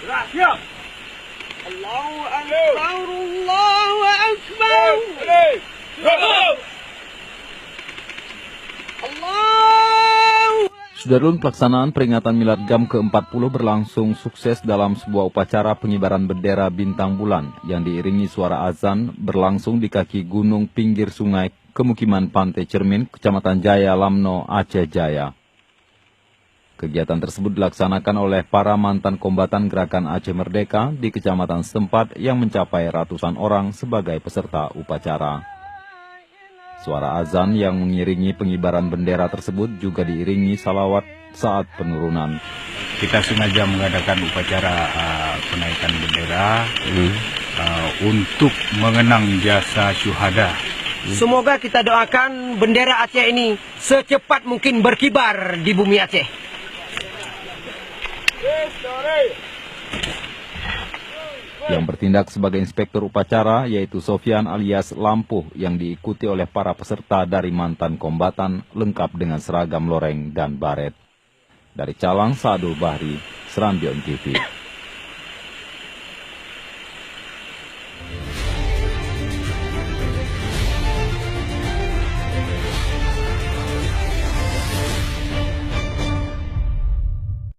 Siap. Allahu Akbar, Allahu Akbar. Allahu. Sudarlun, pelaksanaan peringatan Milad GAM ke-40 berlangsung sukses dalam sebuah upacara pengibaran bendera bintang bulan yang diiringi suara azan berlangsung di kaki gunung pinggir sungai Kemukiman Pantai Cermin, Kecamatan Jaya Lamno, Aceh Jaya. Kegiatan tersebut dilaksanakan oleh para mantan kombatan Gerakan Aceh Merdeka di kecamatan setempat yang mencapai ratusan orang sebagai peserta upacara. Suara azan yang mengiringi pengibaran bendera tersebut juga diiringi salawat saat penurunan. Kita sengaja mengadakan upacara penaikan bendera untuk mengenang jasa syuhada. Semoga kita doakan bendera Aceh ini secepat mungkin berkibar di bumi Aceh. Yang bertindak sebagai inspektur upacara yaitu Sofyan alias Lampuh yang diikuti oleh para peserta dari mantan kombatan lengkap dengan seragam loreng dan baret. Dari Calang, Sadul Bahri, Serambion TV.